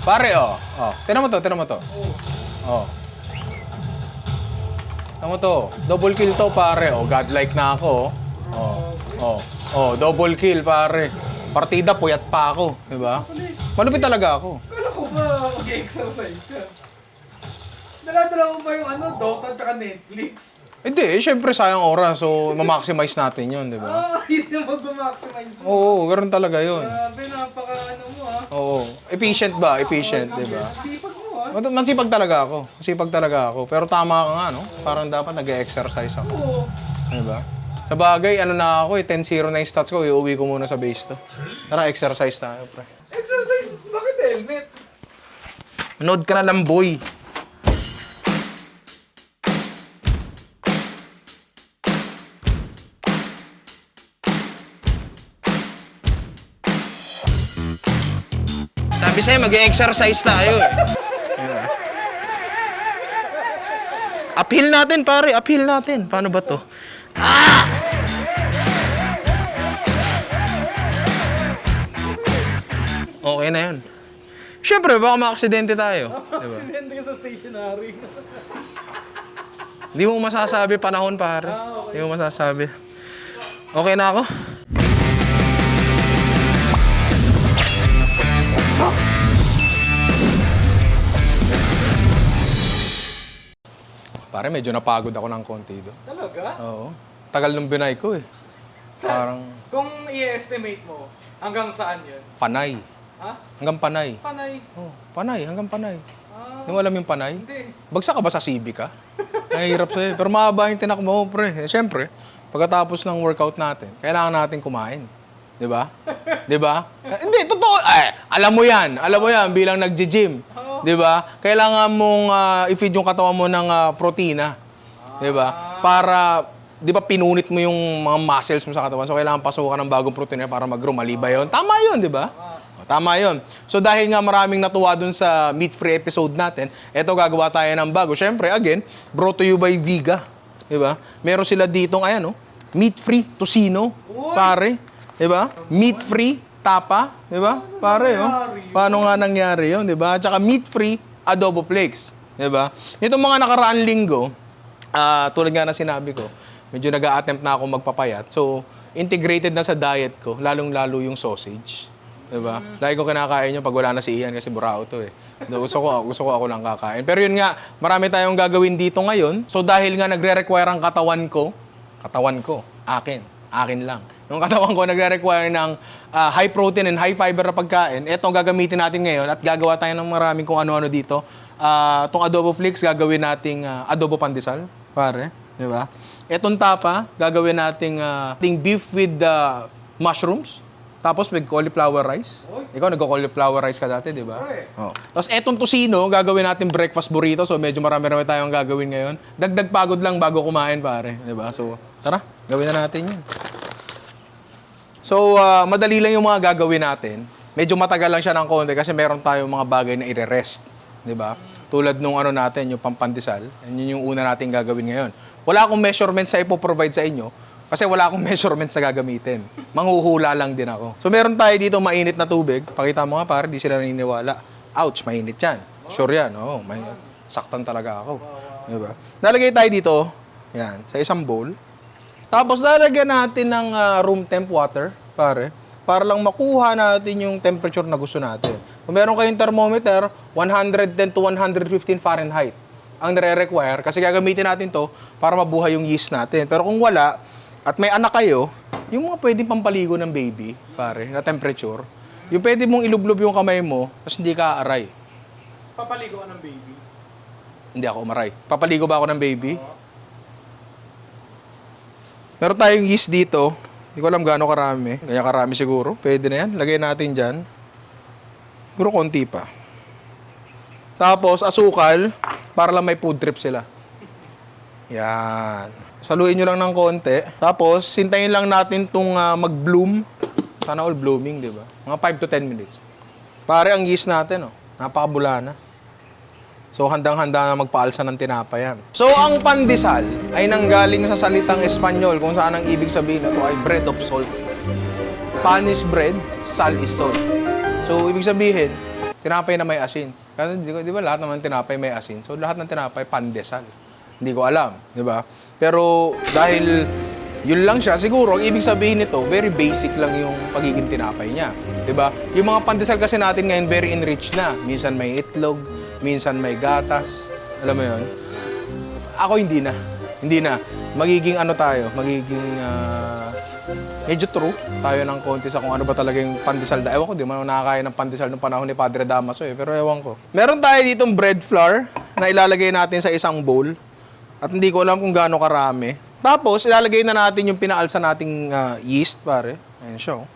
Pare, oh. Oh. Tinan mo to, tinan mo to. Oh. Tinan mo to. Double kill to, pare. Oh, godlike na ako. Oh. Oh. Oh, double kill, pare. Partida, puyat pa ako. Diba? Malupit talaga ako. Kala ko ba mag-exercise ka? Dala-dala mo ba yung Dota tsaka Netflix? Hindi, syempre sayang oras. So, ma-maximize natin yun, di ba? Easy mag-maximize mo. Oo, ganoon talaga yun. Grabe, napaka mo Oo. Efficient ba? Efficient, di ba? Sipag mo Masipag talaga ako. Masipag talaga ako. Pero tama ka nga, no? Parang dapat nag-exercise ako. Oo. Di ba? Sa bagay, ano na ako 10-0 na yung stats ko. Iuwi ko muna sa base to. Tara, exercise tayo, pre. Exercise? Bakit helmet? Manood ka na lang, boy. Sabi sa'yo, mag-exercise tayo eh. Diba? Uphill natin, pare. Uphill natin. Paano ba to? Ah! Okay na yun. Siyempre, baka ma-aksidente tayo. Diba? Aksidente ka sa stationary. Hindi mo masasabi panahon, pare. Hindi mo masasabi. Okay na ako? Pare, medyo napagod ako ng konti doon. Talaga? Oo. Tagal nung binay ko eh. Parang Kung i-estimate mo, hanggang saan yun? panay. Ha? Hanggang panay. Panay. Oh, panay. Hanggang panay. Ah, Hindi mo alam yung panay? hindi. Bagsak ka ba sa CB ka? Nahihirap sa'yo. Pero mahaba yung tinakbo mo, pre. Eh, siyempre, pagkatapos ng workout natin, kailangan natin kumain. Di ba? Di ba? Hindi, totoo. Alam mo yan. Alam mo yan bilang nag-gym. Di ba? Kailangan mong i-feed yung katawan mo ng protina. Di ba? Para, di ba, pinunit mo yung mga muscles mo sa katawan. So, kailangan pasukan ng bagong protina para mag-grow. Mali ba yun? Tama yun, di ba? Tama yun. So, dahil nga maraming natuwa dun sa meat-free episode natin, eto gagawa tayo ng bago. Siyempre, again, brought to you by Viga. Di ba? Meron sila ditong, ayan, oh, meat-free tocino. Pare. Di ba? Meat-free tapa. Di ba? Pare, oh. Paano nga nangyari yun, di ba? Tsaka meat-free adobo flakes. Di ba? Nitong mga nakaraan linggo, tulad nga na sinabi ko, medyo nag-a-attempt na ako magpapayat. So, integrated na sa diet ko, lalong-lalo yung sausage. Diba? Lagi ko kinakain yun pag wala na si Ian kasi burao to eh. Gusto ko ako lang kakain. Pero yun nga, marami tayong gagawin dito ngayon. So dahil nga nagre-require ang katawan ko, akin lang. Yung katawan ko nagre-require ng high protein and high fiber na pagkain, eto ang gagamitin natin ngayon at gagawa tayo ng maraming kung ano-ano dito. Itong adobo flakes, gagawin nating adobo pandesal, pare. Diba? Etong tapa, gagawin nating beef with mushrooms. Tapos may cauliflower rice. Ikaw nagko-cauliflower rice ka dati, di ba? Oh. Tapos etong tocino, gagawin natin breakfast burrito. So medyo marami-rami tayong gagawin ngayon. Dagdag pagod lang bago kumain, pare. Di ba? So tara, gawin na natin yun. So madali lang yung mga gagawin natin. Medyo matagal lang siya ng konti kasi meron tayong mga bagay na i-rest. Di ba? Tulad nung ano natin, yung pampandesal. Yun yung una natin gagawin ngayon. Wala akong measurement sa ipoprovide sa inyo. Kasi wala akong measurements na gagamitin. Manghuhula lang din ako. So meron tayo dito mainit na tubig. Pakita mo nga para di sila naniniwala. Ouch, mainit yan. Sure yan. Oo, mainit. Saktan talaga ako. Diba? Nalagay tayo dito, yan, sa isang bowl. Tapos lalagyan natin ng room temp water, pare. Para lang makuha natin yung temperature na gusto natin. Kung meron kayong thermometer, 110 to 115 Fahrenheit ang nire-require. Kasi gagamitin natin to para mabuhay yung yeast natin. Pero kung wala, at may anak kayo, yung mga pwedeng pampaligo ng baby, pare, na temperature, yung pwede mong ilublob yung kamay mo, tapos hindi ka aaray. Papaligo ka ng baby? Hindi ako umaray. Papaligo ba ako ng baby? Meron tayong yeast dito. Hindi ko alam gaano karami. Kaya karami siguro. Pwede na yan. Lagay natin dyan. Siguro konti pa. Tapos, asukal, para lang may food trip sila. Yan. Saluin nyo lang ng konti. Tapos, sintayin lang natin itong mag-bloom. Sana all blooming, di ba? Mga 5 to 10 minutes. Pare, ang yeast natin, oh. Napakabula na. So, handang-handa na magpaalsa ng tinapay yan. So, ang pandesal ay nanggaling sa salitang Espanyol kung saan ang ibig sabihin na ito ay bread of salt. Pan is bread, sal is salt. So, ibig sabihin, tinapay na may asin. Kasi di ba lahat naman tinapay may asin? So lahat ng tinapay pandesal. Hindi ko alam, di ba? Pero dahil yun lang siya, siguro ang ibig sabihin nito, very basic lang yung pagiging tinapay niya. Di ba? Yung mga pandesal kasi natin ngayon very enriched na. Minsan may itlog, minsan may gatas. Alam mo yun? Ako hindi na. Hindi na. Magiging ano tayo, magiging medyo true tayo ng konti sa kung ano ba talaga yung pandesal. Ewan ko, di man ako nakakain ng pandesal noong panahon ni Padre Damaso pero ewan ko. Meron tayo ditong bread flour na ilalagay natin sa isang bowl at hindi ko alam kung gaano karami. Tapos, ilalagay na natin yung pinaalsa nating yeast, pare. Ayan siya, oh.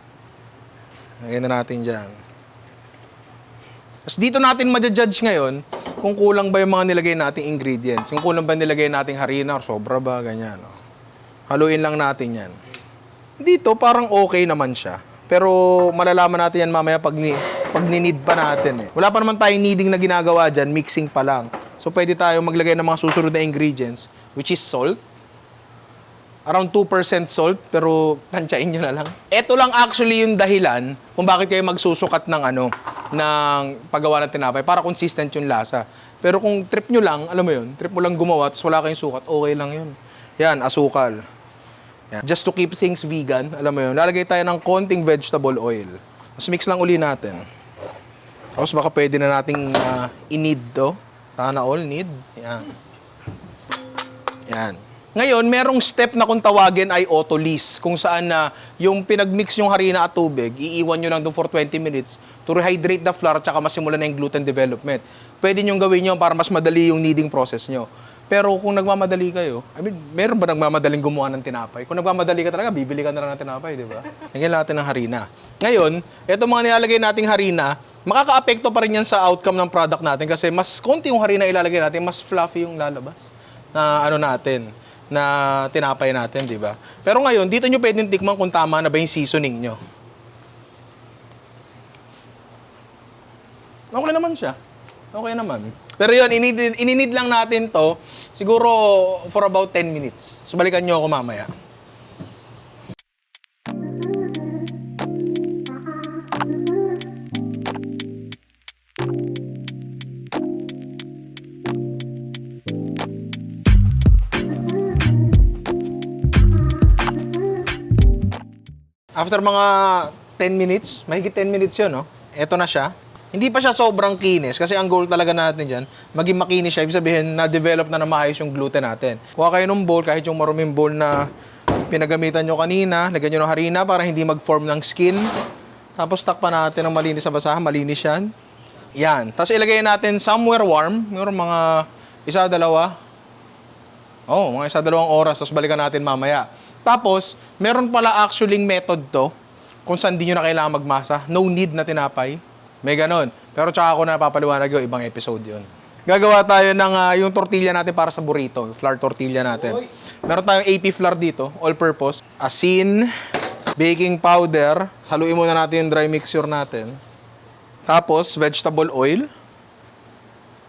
Lagay na natin dyan. Tapos dito natin ma-judge ngayon kung kulang ba yung mga nilagay nating ingredients. Kung kulang ba nilagay nating harina or sobra ba, ganyan. Oh. Haluin lang natin yan. Dito, parang okay naman siya. Pero malalaman natin yan mamaya pag ninid pa natin. Wala pa naman tayong kneading na ginagawa dyan, mixing pa lang. So pwede tayo maglagay ng mga susunod na ingredients, which is salt. Around 2% salt, pero tansyain nyo na lang. Ito lang actually yung dahilan kung bakit kayo magsusukat ng ng paggawa ng tinapay para consistent yung lasa. Pero kung trip nyo lang, alam mo yun, trip mo lang gumawa, tapos wala kayong sukat, okay lang yun. Yan, asukal. Yan. Just to keep things vegan, alam mo yun, lalagay tayo ng konting vegetable oil. Tapos mix lang uli natin. Tapos baka pwede na nating i-knead to. Sana all knead. Yan. Yan. Ngayon, merong step na kung tawagin ay autolyse, kung saan na yung pinagmix yung harina at tubig, iiwan nyo lang doon for 20 minutes to rehydrate the flour at saka masimulan na yung gluten development. Pwede nyo gawin yun para mas madali yung kneading process nyo. Pero kung nagmamadali kayo, meron ba nagmamadaling gumawa ng tinapay? Kung nagmamadali ka talaga, bibili ka na lang ng tinapay, di ba? Lagyan natin ng harina. Ngayon, ito mga nilalagay nating harina, makaka-apekto pa rin yan sa outcome ng product natin kasi mas konti yung harina ilalagay natin, mas fluffy yung lalabas na na tinapay natin, di ba? Pero ngayon, dito nyo pwedeng tikman kung tama na ba yung seasoning nyo. Okay naman siya. Okay naman. Pero yun, ininid lang natin to siguro for about 10 minutes. So, balikan nyo ako mamaya. After mga 10 minutes, mahigit 10 minutes yun, no? Eto na siya. Hindi pa siya sobrang kinis kasi ang goal talaga natin dyan, maging makinis siya. Ibig sabihin, na-develop na maayos yung gluten natin. Kuha kayo ng bowl, kahit yung maruming bowl na pinagamitan nyo kanina, lagyan nyo ng harina para hindi mag-form ng skin. Tapos takpan natin ng malinis sa basahan, malinis yan. Yan. Tapos ilagay natin somewhere warm, mayroon mga mga 1-2 oras, tapos balikan natin mamaya. Tapos, meron pala actually method to kung saan di nyo na kailangan magmasa. No need na tinapay. May ganon. Pero tsaka ako na napapaliwanag yung ibang episode yun. Gagawa tayo ng yung tortilla natin para sa burrito. Yung flour tortilla natin. Meron tayong AP flour dito, all-purpose. Asin, baking powder. Haluin muna natin yung dry mixture natin. Tapos, vegetable oil.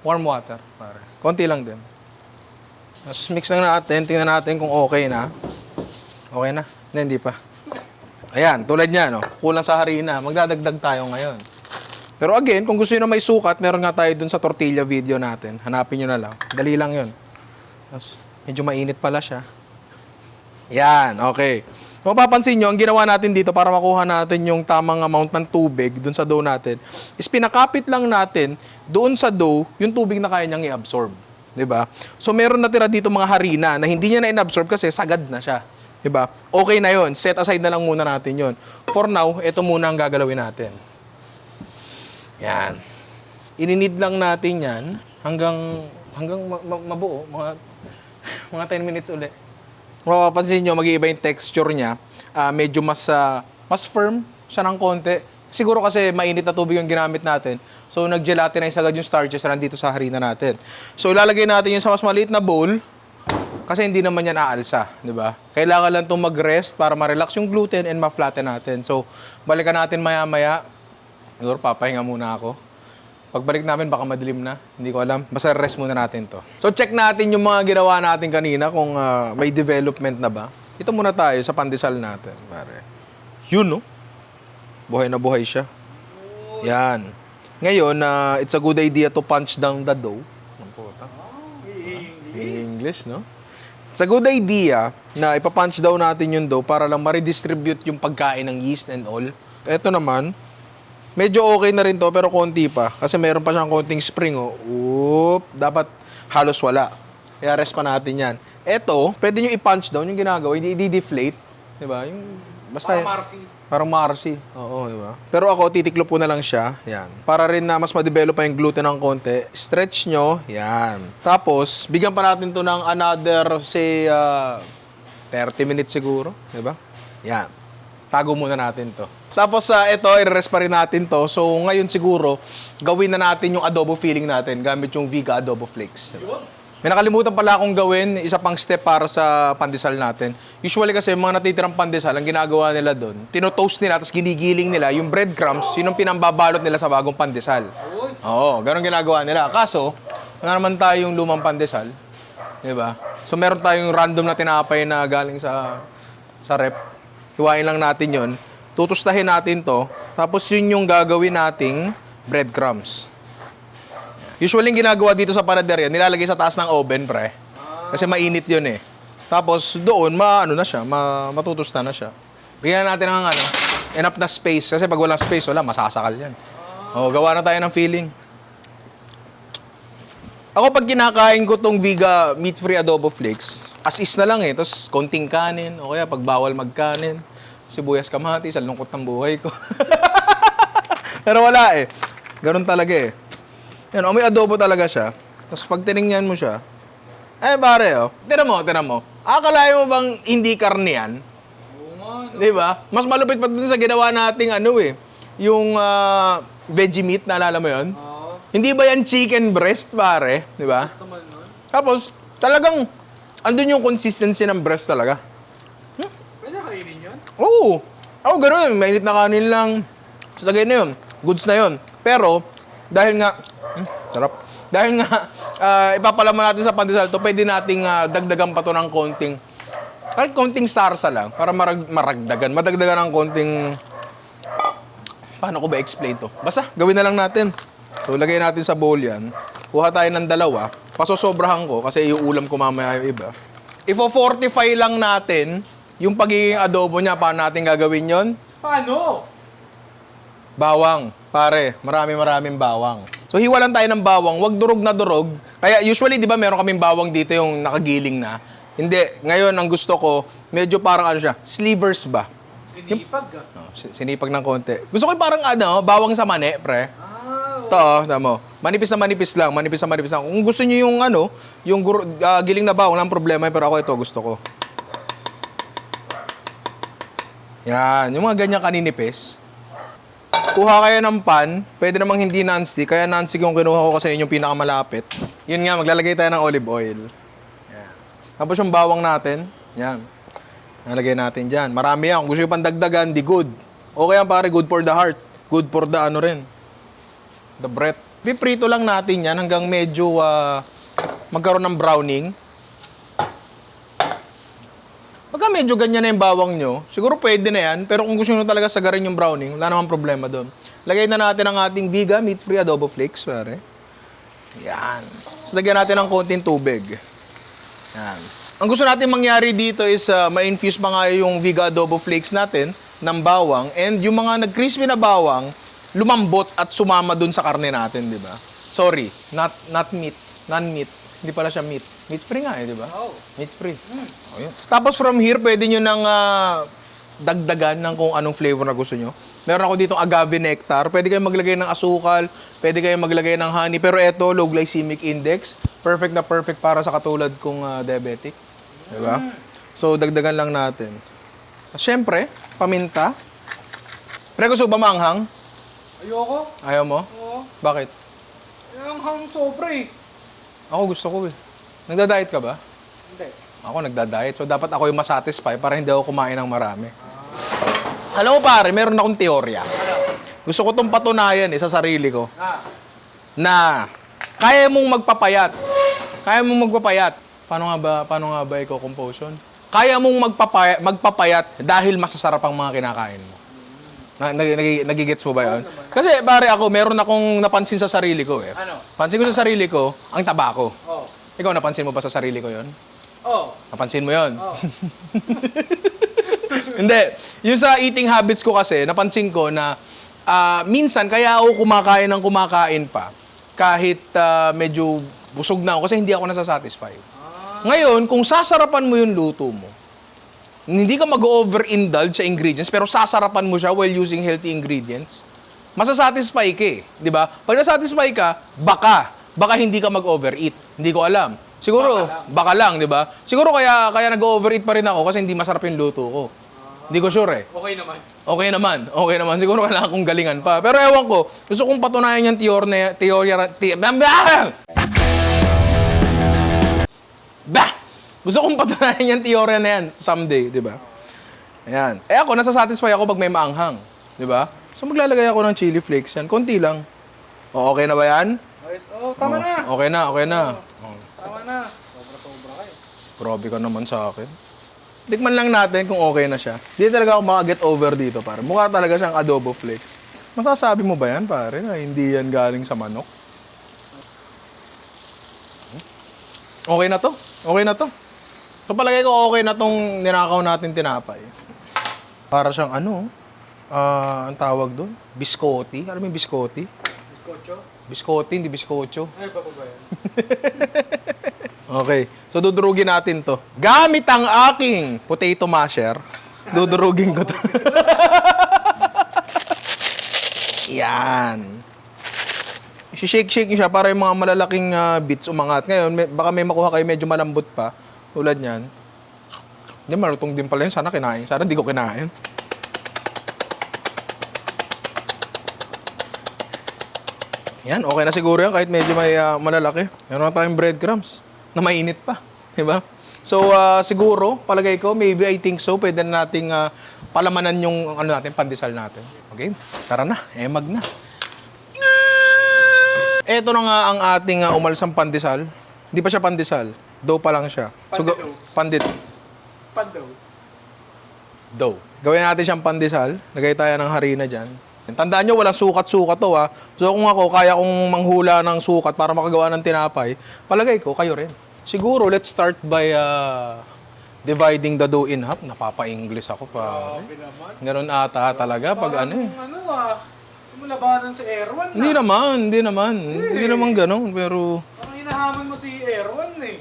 Warm water. Pare. Konti lang din. Tapos mix lang natin. Tingnan natin kung okay na. Okay na? Hindi pa. Ayan, tulad niya, no? Kulang sa harina. Magdadagdag tayo ngayon. Pero again, kung gusto nyo na may sukat, meron nga tayo dun sa tortilla video natin. Hanapin nyo na lang. Dali lang yun. Tapos, medyo mainit pala siya. Yan, okay. Kung mapapansin nyo, ang ginawa natin dito para makuha natin yung tamang amount ng tubig dun sa dough natin, is pinakapit lang natin doon sa dough yung tubig na kaya niyang i-absorb. Diba? So, meron natira dito mga harina na hindi niya na in-absorb kasi sagad na siya. Diba? Okay na yon. Set aside na lang muna natin yon. For now, ito muna ang gagalawin natin. Yan. Ininid lang natin yan hanggang mabuo. Mga 10 minutes ulit. Mapapansin nyo, mag-iiba yung texture niya. Medyo mas firm siya ng konti. Siguro kasi mainit na tubig yung ginamit natin. So, nag-gelatinize agad yung starches na nandito sa harina natin. So, ilalagay natin yung sa mas maliit na bowl. Kasi hindi naman yan aalsa, di ba? Kailangan lang itong mag-rest para ma-relax yung gluten and ma-flatten natin. So, balikan natin maya-maya. Siguro, papahinga muna ako. Pagbalik namin, baka madilim na. Hindi ko alam. Basta rest muna natin to. So, check natin yung mga ginawa natin kanina kung may development na ba. Ito muna tayo sa pandesal natin. Pare. Yun, no? Buhay na buhay siya. Yan. Ngayon, it's a good idea to punch down the dough. Ang puta. English, no? It's a good idea na ipapunch down natin yung dough para lang ma-redistribute yung pagkain ng yeast and all. Ito naman, medyo okay na rin to pero konti pa. Kasi meron pa siyang konting spring, oh. Oop, dapat halos wala. Kaya rest pa natin yan. Ito, pwede nyo i-punch down yung ginagawa, hindi i-deflate. Diba? Yung, basta, parang Marcy. Oo, di ba? Pero ako, titiklop ko na lang siya. Yan. Para rin na mas ma-develop pa yung gluten ng konti. Stretch nyo. Yan. Tapos, bigyan pa natin to ng another, say, 30 minutes siguro. Di ba? Yan. Tago muna natin to. Tapos, ito, i-rest pa rin natin to. So, ngayon siguro, gawin na natin yung adobo filling natin gamit yung Viga Adobo Flakes. Diba? May nakalimutan pala akong gawin, isa pang step para sa pandesal natin. Usually kasi mga natitirang pandesal, ang ginagawa nila doon, tinotoast nila, tapos ginigiling nila yung breadcrumbs, yun ang pinambabalot nila sa bagong pandesal. Oo, ganun ginagawa nila. Kaso, nga naman tayong lumang pandesal, di ba? So meron tayong random na tinapay na galing sa rep. Hiwain lang natin yun. Tutustahin natin to, tapos yun yung gagawin nating breadcrumbs. Usually, yung ginagawa dito sa panaderia, nilalagay sa taas ng oven, pre. Kasi mainit yun eh. Tapos, doon, matutusta na siya. Bigyan natin ng enough na space. Kasi pag walang space, wala, masasakal yan. O, gawa na tayo ng filling. Ako, pag kinakain ko tong Viga meat-free adobo flakes, as is na lang eh. Tapos, konting kanin. O kaya, pag bawal magkanin, sibuyas kamatis, sa lungkot ng buhay ko. Pero wala eh. Ganun talaga eh. Yan, may adobo talaga siya. Tapos pag tinignan mo siya, pare, tinan mo. Akalain mo bang hindi karne yan? Oo nga. Di ba? Mas malupit pa dun sa ginawa nating yung veggie meat, naalala mo yun? Hindi ba yan chicken breast, pare? Di ba? Tapos, talagang, andun yung consistency ng breast talaga. Pwede kainin yun? Oo. Ako gano'n, mainit na kanin lang. Sagay na yun. Goods na yun. Pero, dahil nga, sarap. Dahil nga, ipapalaman natin sa pandesal to, pwede nating dagdagan pa to ng konting, kahit konting sarsa lang, para madagdagan ng konting, paano ko ba explain to? Basta, gawin na lang natin. So, lagay natin sa bowl yan. Kuha tayo ng dalawa. Pasosobrahan ko, kasi iuulam ko mamaya yung iba. Ifo-fortify lang natin yung pagiging adobo niya. Paano natin gagawin yon? Paano? Bawang. Pare, maraming bawang. So, hiwa lang tayo ng bawang. Huwag durog na durog. Kaya usually, di ba, meron kaming bawang dito yung nakagiling na. Hindi. Ngayon, ang gusto ko, medyo parang siya, slivers ba? Sinipag ka. Sinipag ng konti. Gusto ko yung parang bawang sa mani, pre. Ito, tama mo. Manipis lang. Kung gusto niyo yung giling na bawang, walang problema. Pero ako ito, gusto ko. Yan. Yung mga ganyan kaninipis. Kuha kayo ng pan, pwede namang hindi non-stick, kaya non-stick yung kinuha ko kasi yun yung pinakamalapit. Yun nga, maglalagay tayo ng olive oil. Yan. Tapos yung bawang natin, yan. Nalagay natin dyan. Marami yan. Kung gusto yung pandagdagan, di good. Okay yan pare, good for the heart. Good for the the breath. Piprito lang natin yan hanggang medyo magkaroon ng browning. Pagka medyo ganyan na yung bawang nyo, siguro pwede na yan. Pero kung gusto nyo talaga sagarin yung browning, wala namang problema doon. Lagay na natin ang ating Viga meat-free adobo flakes, pare. Yan. Tapos lagyan natin ng konting tubig. Yan. Ang gusto natin mangyari dito is ma-infuse pa nga yung Viga adobo flakes natin ng bawang. And yung mga nag-crispy na bawang, lumambot at sumama doon sa karne natin, di ba? Sorry, not meat, non-meat. Hindi pala siya meat. Meat-free nga di ba? Oh. Meat-free. Oh, yun. Tapos from here, pwede nyo nang dagdagan ng kung anong flavor na gusto nyo. Meron ako ditong agave nectar. Pwede kayong maglagay ng asukal. Pwede kayong maglagay ng honey. Pero eto, low glycemic index. Perfect na perfect para sa katulad kong diabetic. Di ba? So, dagdagan lang natin. Siyempre, paminta. Pero gusto ba maanghang? Ayoko. Ayaw mo? Oo. Bakit? Ang hang sobra eh. Ako gusto ko eh. Nagda-diet ka ba? Hindi. Ako nagda-diet. So, dapat ako yung masatisfy para hindi ako kumain ng marami. Alam mo pare, meron akong teorya. Gusto ko itong patunayan sa sarili ko. Na kaya mong magpapayat. Paano nga ba i-compose yun? Kaya mong magpapayat dahil masasarap ang mga kinakain mo. Nagigets mo ba yun? Kasi pare ako, meron akong napansin sa sarili ko eh. Ano? Pansin ko sa sarili ko, ang taba ko. Oh. Ikaw, napansin mo ba sa sarili ko yun? Oh. Napansin mo yun? Oh. Hindi. Yung sa eating habits ko kasi, napansin ko na minsan kaya ako kumakain pa kahit medyo busog na ako kasi hindi ako nasasatisfy. Ngayon, kung sasarapan mo yung luto mo, hindi ka mag-over-indulge sa ingredients, pero sasarapan mo siya while using healthy ingredients, masasatisfy ka eh. Di ba? Pag nasatisfy ka, baka hindi ka mag-overeat. Hindi ko alam. Siguro, baka lang, di ba? Siguro kaya nag-overeat pa rin ako kasi hindi masarap yung luto ko. Hindi ko sure eh. Okay naman. Okay naman. Siguro kailangan kong galingan pa. Pero ewan ko, gusto kong patunayan yung Gusto kong patunayan yung teorya na yan someday, di ba? Ayan. Ako, nasasatisfy ako pag may maanghang. Di ba? So, maglalagay ako ng chili flakes yan. Konti lang. O, okay na ba yan? Tama na. Okay na. Tama na. Sobra-sobra kayo. Grabe ka naman sa akin. Tikman lang natin kung okay na siya. Hindi talaga ako maka-get over dito, pare. Mukha talaga siyang adobo flakes. Masasabi mo ba yan, pare, na hindi yan galing sa manok? Okay na to. So palagay ko okay na tong ninakaw natin tinapay. Para siyang ang tawag doon? Biscotti. Alam mo yung biscotti? Biskotso? Biscotti, hindi biskotso. Ay, pa ba yan? Okay. So dudurugin natin to. Gamit ang aking potato masher, dudurugin ko to. Yan. I-shake-shake siya para yung mga malalaking bits umangat. Ngayon, baka may makuha kayo medyo malambot pa. Tulad niyan. Hindi, marutong din pala yun. Sana kinain. Sana hindi ko kinain. Yan, okay na siguro yan kahit medyo may malalaki. Meron na tayong breadcrumbs na mainit pa. Diba? So, siguro, palagay ko, maybe I think so, pwede na nating palamanan yung pandesal natin. Okay? Tara na. Emag na. Ito na nga ang ating umalsang pandesal. Hindi pa siya pandesal. Dough pa lang siya. Pandit. Pandaw. Dough. Gawin natin siyang pandesal. Lagay tayo ng harina dyan. Tandaan nyo, walang sukat-sukat to ha. So kung ako, kaya kong manghula ng sukat para makagawa ng tinapay, palagay ko, kayo rin. Siguro, let's start by dividing the dough in half. Napapa-English ako pa. Grabe naman. Ganun ata talaga pag Labanan si Erwan na. Hindi naman ganun, pero... Parang hinahamon mo si Erwan eh.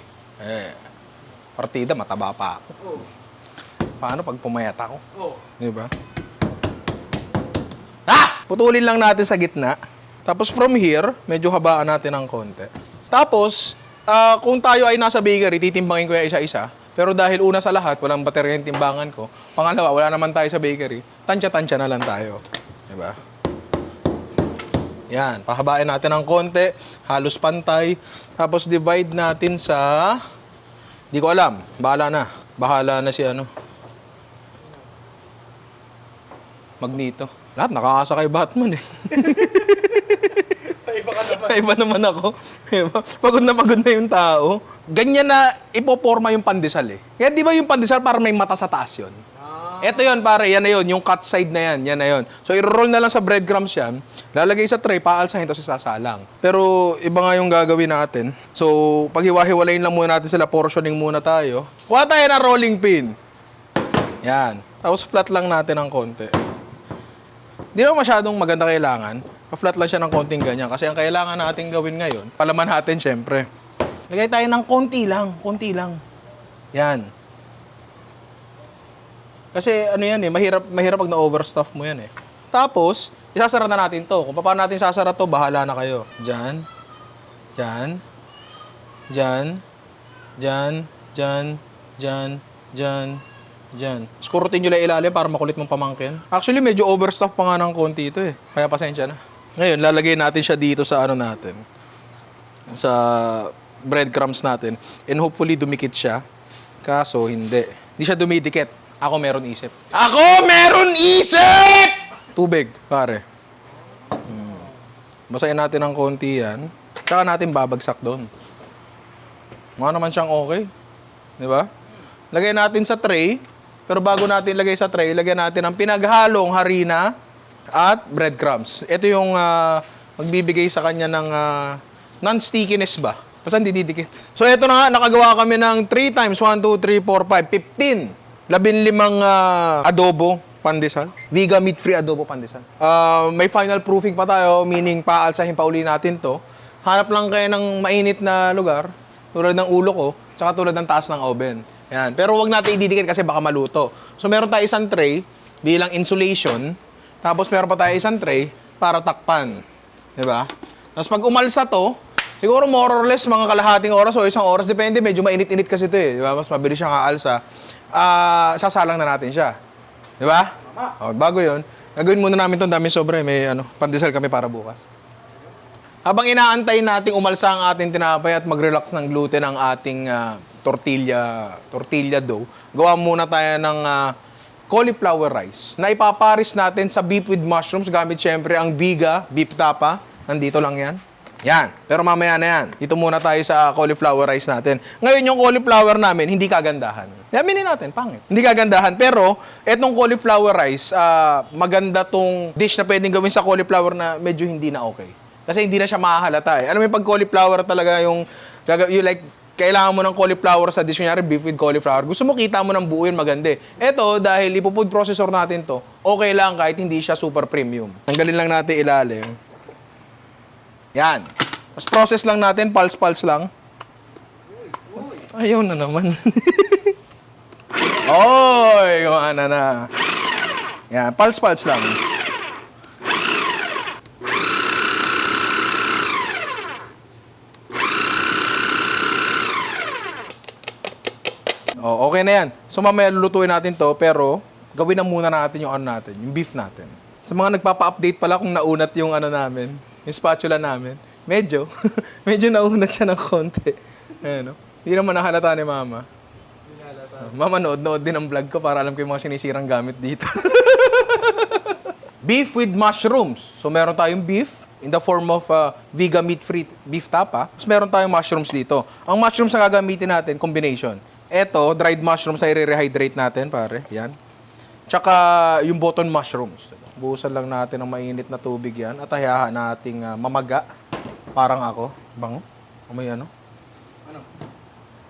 Partida, mataba pa ako. Oh. Paano pag pumayat ako? Oh. Di ba? Putulin lang natin sa gitna. Tapos from here, medyo habaan natin ng konti. Tapos, kung tayo ay nasa bakery, titimbangin ko yung isa-isa. Pero dahil una sa lahat, walang baterya yung timbangan ko. Pangalawa, wala naman tayo sa bakery. Tansya-tansya na lang tayo. Di ba? Yan, pahabain natin ng konti, halos pantay. Tapos divide natin sa... Di ko alam, bahala na si Magneto. Lahat, nakakasa kay Batman eh. Iba ka naman. Iba naman ako. Diba? Pagod na yung tao. Ganyan na ipoporma yung pandesal eh. Kaya di ba yung pandesal para may mata sa taas yun? Ito yun pare, yan na yun. Yung cut side na yan na yun. So i-roll na lang sa breadcrumbs yan. Lalagay sa tray, paalsahin tapos isasalang. Pero iba nga yung gagawin natin. So paghiwa-hiwalayin lang muna natin sila, portioning muna tayo. Kuha tayo na rolling pin. Yan. Tapos flat lang natin ng konti. Hindi naman masyadong maganda kailangan. Pa-flat lang siya ng konting ganyan. Kasi ang kailangan natin gawin ngayon, palaman natin syempre. Lagay tayo ng konti lang. Yan. Kasi yan eh, mahirap pag na-overstuff mo yan eh. Tapos, isasara na natin to. Kung paano natin sasara to, bahala na kayo. Diyan. Skurutin nyo lang ilalim para makulit mong pamangkin. Actually, medyo overstuff pa nga ng konti ito eh. Kaya pasensya na. Ngayon, lalagay natin siya dito sa natin. Sa breadcrumbs natin. And hopefully, dumikit siya. Kaso, hindi. Hindi siya dumidikit. Ako meron isip. Tubig, pare. Basahin natin ng konti yan. Tsaka natin babagsak doon. Mukha naman siyang okay. Di ba? Lagay natin sa tray. Pero bago natin lagay sa tray, lagyan natin ang pinaghalong harina at breadcrumbs. Ito yung magbibigay sa kanya ng non-stickiness ba? Basta hindi didikit. So ito na nga, nakagawa kami ng 3 times 1, 2, 3, 4, 5, 15. 15 adobo pandesal. Viga meat-free adobo pandesal. May final proofing pa tayo, meaning paalsahin pa uli natin to. Hanap lang kayo ng mainit na lugar, tulad ng ulo ko, tsaka tulad ng taas ng oven. Yan. Pero wag natin ididikit kasi baka maluto. So meron tayo isang tray bilang insulation, tapos meron pa tayo isang tray para takpan. Diba? Tapos pag umalsa to, siguro more or less mga kalahating oras o isang oras, depende, medyo mainit-init kasi ito eh. Diba? Mas mabilis siyang kaalsa. Sasalang na natin siya. Diba? O, bago yon, gagawin muna namin itong dami sobre. May pandesal kami para bukas. Habang inaantay nating umalsa ang ating tinapay at mag-relax ng gluten ang ating tortilla dough, gawa muna tayo ng cauliflower rice na ipaparis natin sa beef with mushrooms gamit syempre ang Viga beef tapa. Nandito lang yan. Yan. Pero mamaya na yan. Dito muna tayo sa cauliflower rice natin. Ngayon yung cauliflower namin, hindi kagandahan. Aminin natin, pangit. Hindi kagandahan. Pero, etong cauliflower rice, maganda tong dish na pwedeng gawin sa cauliflower na medyo hindi na okay. Kasi hindi na siya mahahalata eh. Alam mo yung pag cauliflower talaga yung kailangan mo ng cauliflower sa dish, kunyari beef with cauliflower. Gusto mo kita mo ng buo yun, maganda eh. Ito, dahil ipo-food processor natin to, okay lang kahit hindi siya super premium. Tanggalin lang natin ilalim. Yan. Mas process lang natin, pulse-pulse lang. Ayaw na naman. Oy, kumana na. Yan, pulse-pulse lang. Oh, okay na yan. So mamaya lulutuin natin to, pero gawin na muna natin yung natin, yung beef natin. Sa mga nagpapa-update pala kung naunat yung namin, yung spatula namin, medyo naunat siya ng konti. Ayan, no? Hindi naman nahalata ni Mama. Mama, nood din ang vlog ko para alam ko yung mga sinisirang gamit dito. Beef with mushrooms. So meron tayong beef in the form of Viga meat-free beef tapa. Tapos meron tayong mushrooms dito. Ang mushrooms na gagamitin natin, combination. Ito, dried mushrooms ay i-rehydrate natin, pare. Yan. Tsaka yung button mushrooms. Buhusan lang natin ng mainit na tubig yan at hayahan nating mamaga. Parang ako. Bango. May Ano?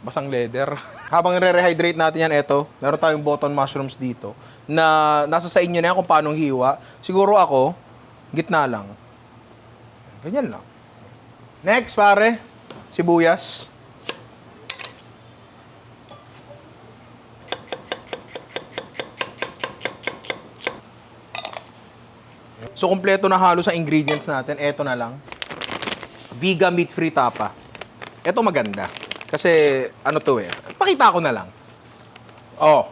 Basang leather. Habang i-rehydrate natin yan, eto, meron tayong button mushrooms dito na nasa sa inyo na yan kung paano hiwa. Siguro ako, gitna lang. Ganyan lang. Next, pare. Sibuyas. So, kompleto na halos sa ingredients natin. Eto na lang. Viga meat-free tapa. Eto maganda. Kasi, pakita ko na lang. Oh.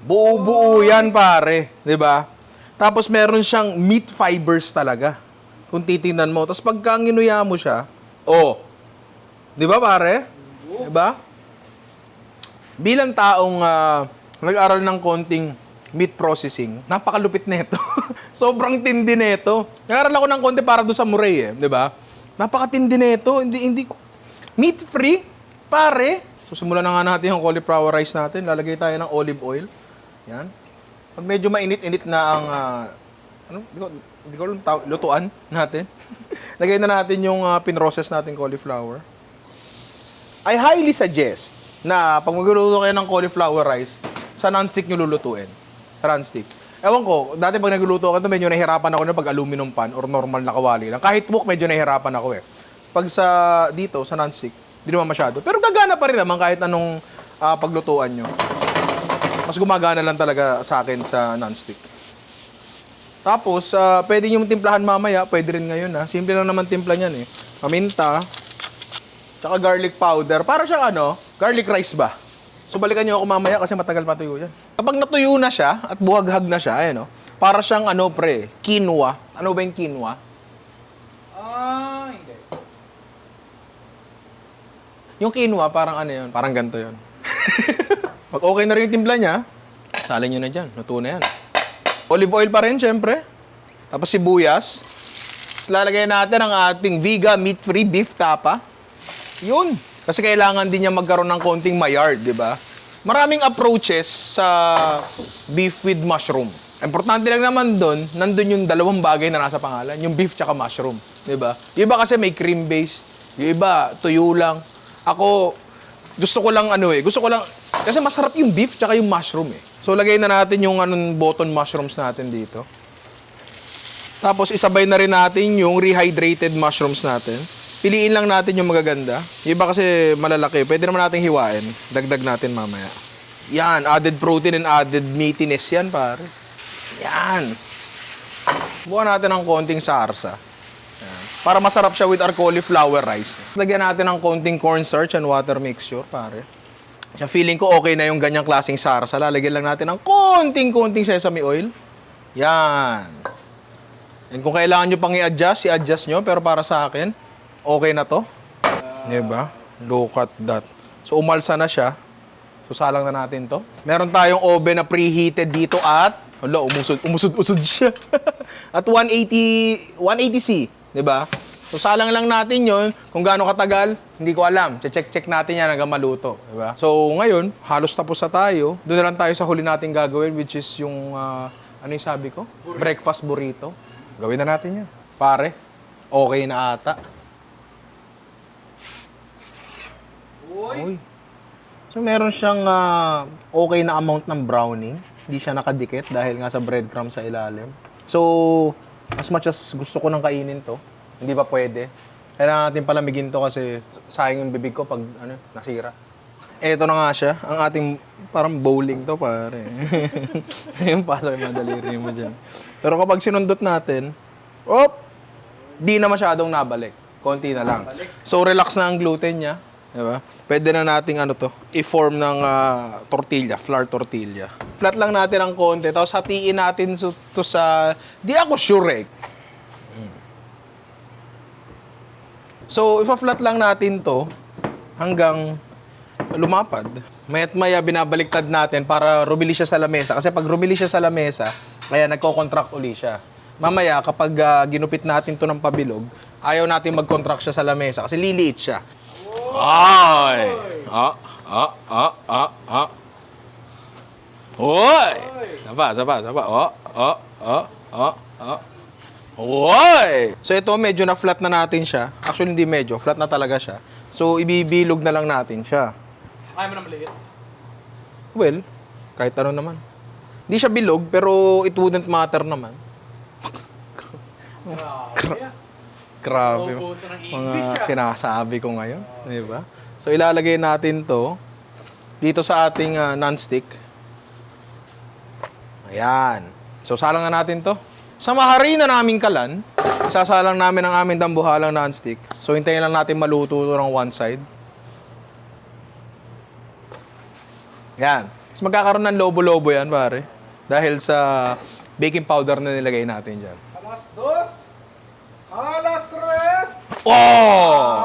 Buo-buo yan, pare. 'Di ba? Tapos, meron siyang meat fibers talaga. Kung titingnan mo. Tapos, pagka nginuya mo siya, oh. 'Di ba, pare? 'Di ba? Bilang taong nag-aral ng konting meat processing, napakalupit nito. Sobrang tindi nito. Nag-aral ako ng konti para doon sa Muray, 'di ba? Napakatindi nito. Hindi meat free, pare. So simulan na nga natin yung cauliflower rice natin. Lalagay tayo ng olive oil. Yan. Pag medyo mainit-init na ang hindi ko alam lutuan natin. Lagay na natin yung pinrocess natin cauliflower. I highly suggest na pag magluluto kayo ng cauliflower rice, sa non-stick nyo lulutuin. Sa non-stick. Ewan ko, dati pag nagluluto ako, medyo nahihirapan ako na pag aluminum pan or normal na kawali lang. Kahit wok, medyo nahihirapan ako eh. Pag dito, sa non-stick, hindi naman masyado. Pero gagana pa rin naman kahit anong paglutuan nyo. Mas gumagana lang talaga sa akin sa non-stick. Tapos, pwede nyo timplahan mamaya, pwede rin ngayon ha. Simple lang naman timpla niyan eh. Paminta, tsaka garlic powder. Para siyang garlic rice ba? So balikan nyo ako mamaya kasi matagal matuyo yan. Kapag natuyo na siya at buhaghag na siya, para siyang quinoa. Ano ba yung quinoa? Hindi. Yung quinoa, parang yun? Parang ganito yun. Pag okay na rin yung timpla niya, salin nyo na dyan. Luto na yan. Olive oil pa rin, syempre. Tapos sibuyas. Tapos lalagay natin ang ating Viga meat-free beef tapa. Yun. Kasi kailangan din niya magkaroon ng konting mayard, di ba? Maraming approaches sa beef with mushroom. Importante lang naman doon, nandun yung dalawang bagay na nasa pangalan, yung beef tsaka mushroom. Diba? Yung iba kasi may cream-based, yung iba tuyo lang. Ako, gusto ko lang kasi masarap yung beef tsaka yung mushroom eh. So lagay na natin yung button mushrooms natin dito. Tapos isabay na rin natin yung rehydrated mushrooms natin. Piliin lang natin yung magaganda. Yung iba kasi malalaki, pwede naman natin hiwain. Dagdag natin mamaya. Yan, added protein and added meatiness yan pare. Yan. Buwan natin ng konting sarsa. Yan. Para masarap siya with our cauliflower rice. Lagyan natin ng konting cornstarch and water mixture, pare. Siya, feeling ko okay na yung ganyang klaseng sarsa. Lalagyan lang natin ng konting sesame oil. Yan. And kung kailangan nyo pang i-adjust, i-adjust nyo. Pero para sa akin, okay na to. Diba? Look at that. So, umalsa na siya. So, salang na natin to. Meron tayong oven na preheated dito at hala, umusod siya. At 180C, 'di ba? So salang lang natin 'yon. Kung gaano katagal, hindi ko alam. Check natin 'yan hanggang maluto, 'di ba? So ngayon, halos tapos na tayo. Doon na lang tayo sa huli nating gagawin, which is yung ano yung sabi ko? Burrito. Breakfast burrito. Gawin na natin 'yan. Pare, okay na ata. Uy. So meron siyang okay na amount ng browning. Hindi siya nakadikit dahil nga sa breadcrumbs sa ilalim. So, as much as gusto ko nang kainin to, hindi pa pwede. Kailangan natin palamigin to kasi sayang yung bibig ko pag nasira. Eto na nga siya, ang ating parang bowling to pare. Yung pasok yung madaliri mo dyan. Pero kapag sinundot natin, di na masyadong nabalik. Konti na lang. So, relax na ang gluten niya. Diba? Pwede na nating i-form ng tortilla, flour tortilla. Flat lang natin ang konti, tapos hatiin natin to sa, di ako sure eh. So, ipa-flat lang natin to hanggang lumapad. Maya't maya binabaliktad natin para rumili siya sa lamesa. Kasi pag rumili siya sa lamesa, kaya nagko-contract uli siya. Mamaya, kapag ginupit natin to ng pabilog, ayaw natin mag-contract siya sa lamesa kasi liliit siya. Ay! Hoy! Sapa. Hoy! So ito medyo na flat na natin siya. Actually hindi medyo, flat na talaga siya. So ibibilog na lang natin siya. Kaya mo na maliit? Well, kahit ano naman. Hindi siya bilog pero it wouldn't matter naman. Grabe. Mga sinasabi ko ngayon. Di ba? So, ilalagay natin to dito sa ating non-stick. Ayan. So, salang na natin to. Sa maharina naming kalan, isasalang namin ang aming dambuhalang non-stick. So, hintayin lang natin maluto to ng one side. Yan. So, magkakaroon ng lobo-lobo yan, pare. Dahil sa baking powder na nilagay natin dyan. Alas 2. Alas 3! Oh!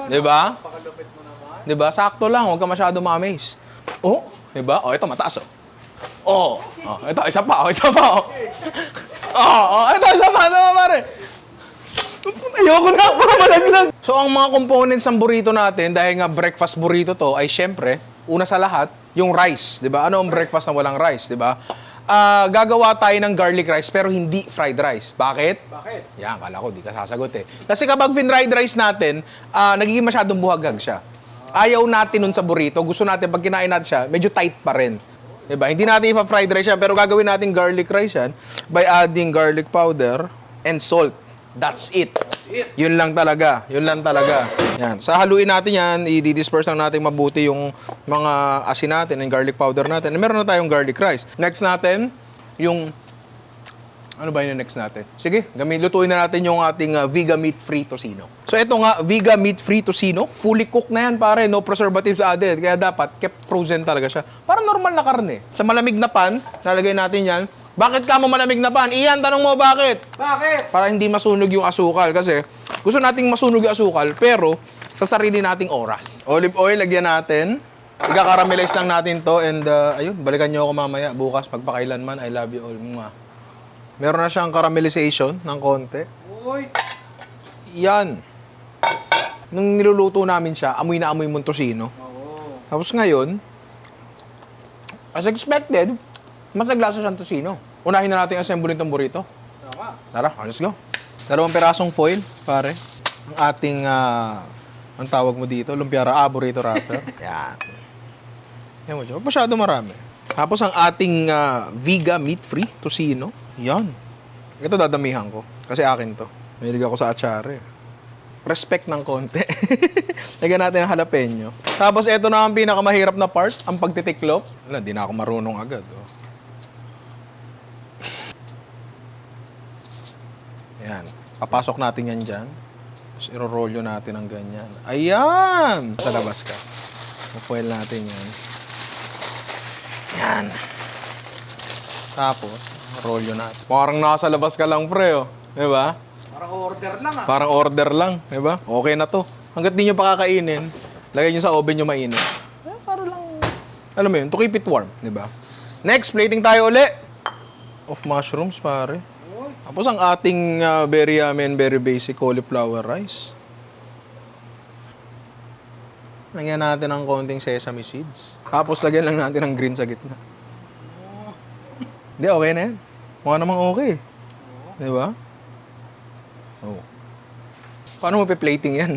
Diba? Pakalupit mo naman. Diba? Sakto lang, huwag ka masyado ma-amaze. Oh! Diba? Oh, ito mataas oh. Oh, ito, isa pa. Oh, ito, isa pa, pare. Ayoko na, baka malaglag. So, ang mga components ng burrito natin, dahil nga breakfast burrito to, ay syempre, una sa lahat, yung rice. Diba? Ano ang breakfast na walang rice? Diba? Gagawa tayo ng garlic rice pero hindi fried rice. Bakit? Yan, kala ko, di ka sasagot eh. Kasi kapag fried rice natin, nagiging masyadong buhagag siya. Ayaw natin nun sa burrito. Gusto natin, pag kinain natin siya, medyo tight pa rin. Diba? Hindi natin ipa-fried rice yan, pero gagawin natin garlic rice yan by adding garlic powder and salt. That's it. Yun lang talaga. Yan. Sa haluin natin yan, i-disperse lang natin mabuti yung mga asin natin and garlic powder natin. And meron na tayong garlic rice. Next natin, yung... Ano ba yung next natin? Sige, lutuin na natin yung ating Viga meat-free tocino. So ito nga, Viga meat-free tocino. Fully cooked na yan, pare. No preservatives added. Kaya dapat, kept frozen talaga siya. Parang normal na karne. Sa malamig na pan, nalagay natin yan. Bakit ka mo malamig na pan? Iyan, tanong mo bakit? Bakit? Para hindi masunog yung asukal. Kasi gusto nating masunog yung asukal, pero sa sarili nating oras. Olive oil, lagyan natin. Ika-caramelize lang natin to. And ayun, balikan nyo ako mamaya. Bukas, pagpakailanman, I love you all. Mwah. Meron na siyang caramelization ng konti. Uy! Yan. Nung niluluto namin siya, amoy na amoy mong tocino. Oo. Tapos ngayon, as expected, mas naglasa siyang tocino. Unahin na natin assemble itong burrito. Tama. Tara, let's go. 2 pirasong foil, pare. Ang ating, ang tawag mo dito, burrito wrapper. Yan. Yan mo dyan. Huwag masyado marami. Tapos ang ating Viga meat-free tocino. Yan. Ito dadamihan ko. Kasi akin to. Mahilig ako sa atsare. Respect ng konti. Lagyan natin ng jalapeno. Tapos ito na ang pinakamahirap na part, ang pagtitiklop. Wala, di na ako marunong agad. Oh. Yan. Papasok natin yan dyan. Tapos iro-rollo natin ng ganyan. Ayan! Sa labas ka. Mapuel natin yan. Yan. Tapos, rollo natin. Parang nasa labas ka lang, pre, oh. Diba? Parang order lang ah. Parang order lang. Diba? Okay na to. Hanggat di nyo pakakainin, lagay nyo sa oven nyo mainit. Para lang, alam mo yun, to keep it warm. Diba? Next, plating tayo uli. Of mushrooms, pare. Tapos ang ating very yummy and very basic cauliflower rice. Lagyan natin ng konting sesame seeds. Tapos lagyan lang natin ng green sa gitna. Hindi, okay na yan. Mukha namang okay. Di ba? Oh. Paano mo pe-plating yan?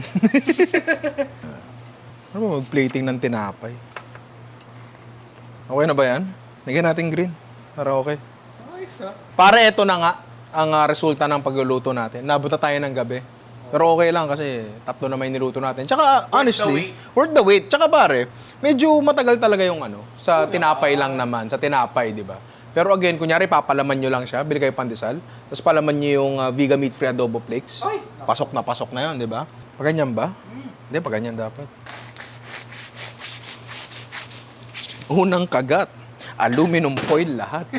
Ano ba mag-plating ng tinapay? Okay na ba yan? Lagyan natin green. Para okay. Nice ah. Para eto na nga ang resulta ng pagluluto natin. Nabuta tayo ng gabi. Pero okay lang kasi tatlo na may niluto natin. Tsaka honestly, worth the wait. Tsaka pare, medyo matagal talaga yung sa tinapay lang naman. Sa tinapay, di ba? Pero again, kunyari papalaman nyo lang siya, bili kayo pandesal, tapos palaman nyo yung Viga meat-free adobo flakes. Ay! Pasok na yun, di ba? Paganyan ba? Hindi, paganyan dapat. Unang kagat. Aluminum foil lahat.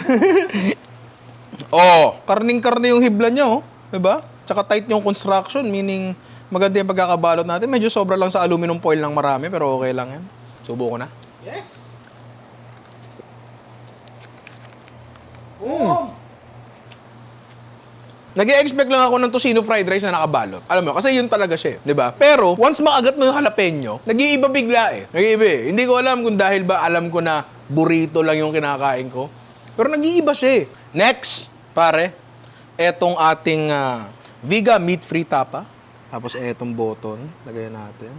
Oh, karning-karne yung hibla niya, oh. Diba? Tsaka tight yung construction, meaning maganda yung pagkakabalot natin. Medyo sobra lang sa aluminum foil ng marami, pero okay lang yan. Subo ko na. Yes. Nag-i-expect lang ako ng tocino fried rice na nakabalot. Alam mo, kasi yun talaga siya, di ba? Pero, once makagat mo yung jalapeno, nag-iiba bigla eh. Nag-iiba eh. Hindi ko alam kung dahil ba alam ko na burrito lang yung kinakain ko. Pero nag-iiba siya eh. Next, pare, etong ating Viga meat-free tapa. Tapos etong button, lagay natin.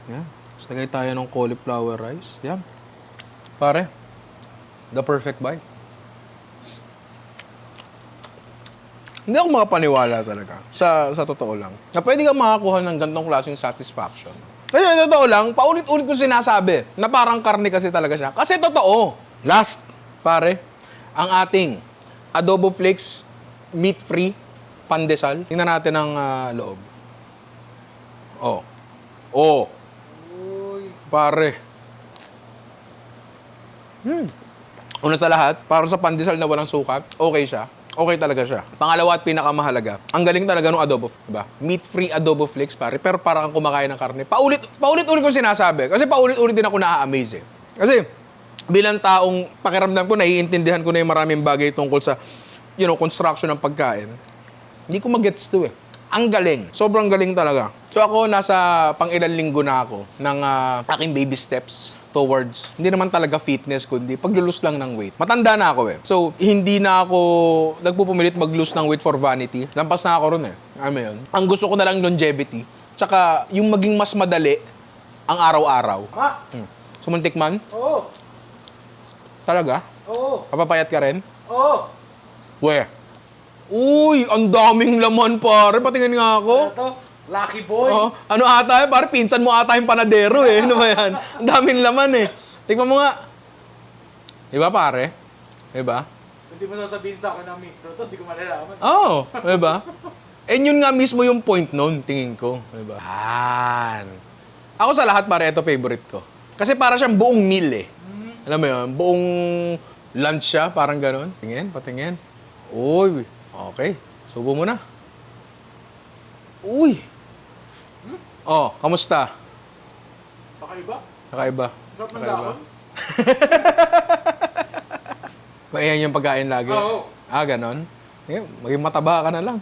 Yan. Tapos lagay tayo ng cauliflower rice. Yan. Pare, the perfect bite. Hindi ako makapaniwala talaga, sa totoo lang, na pwede kang makakuha ng ganitong klaseng satisfaction. Kasi sa totoo lang, paulit-ulit ko sinasabi na parang karne kasi talaga siya. Kasi totoo. Last, pare, ang ating adobo flakes meat-free pandesal. Tingnan natin ang loob. Oh. Oh. Pare. Una sa lahat, para sa pandesal na walang sukat, okay siya. Okay talaga siya. Pangalawa at pinakamahalaga, ang galing talaga ng adobo, diba? Meat-free adobo flakes, pare. Pero parang kang kumakain ng karne. Paulit-ulit ko sinasabi. Kasi paulit-ulit din ako na-amaze eh. Kasi bilang taong pakiramdam ko, naiintindihan ko na yung maraming bagay tungkol sa, construction ng pagkain. Hindi ko mag-gets to eh. Ang galing. Sobrang galing talaga. So ako, nasa pang-ilang linggo na ako ng aking baby steps towards, hindi naman talaga fitness, kundi paglulus lang ng weight. Matanda na ako eh. So, hindi na ako nagpupumilit mag-lose ng weight for vanity. Lampas na ako ron eh. Alam mo yun? Ang gusto ko na lang longevity. Tsaka, yung maging mas madali ang araw-araw. Sumuntik man? Oo. Talaga? Oo. Papapayat ka rin? Oo. Weh. Uy, ang daming laman pare. Patingin nga ako. Ano to? Lucky boy. Oh, ano ata eh? Pare, pinsan mo ata yung panadero eh. Ano ba yan? Ang daming laman eh. Tingnan mo nga. Diba pare? Diba? Hindi mo sasabihin sa akin na mikro to, hindi ko malalaman. Oo, oh, diba? And yun nga mismo yung point nun, tingin ko. Diba? Yan. Ako sa lahat pare, ito favorite ko. Kasi para siyang buong meal eh. Alam mo yun? Buong lunch siya, parang ganon. Tingin, patingin. Uy, okay. Subo mo na. Uy! Oh, kamusta? Kakaiba? Kakaiba. Sarap ng dahon? Maiyan yung pagkain lagi? Oo. Ah, ganon? Maging mataba ka na lang.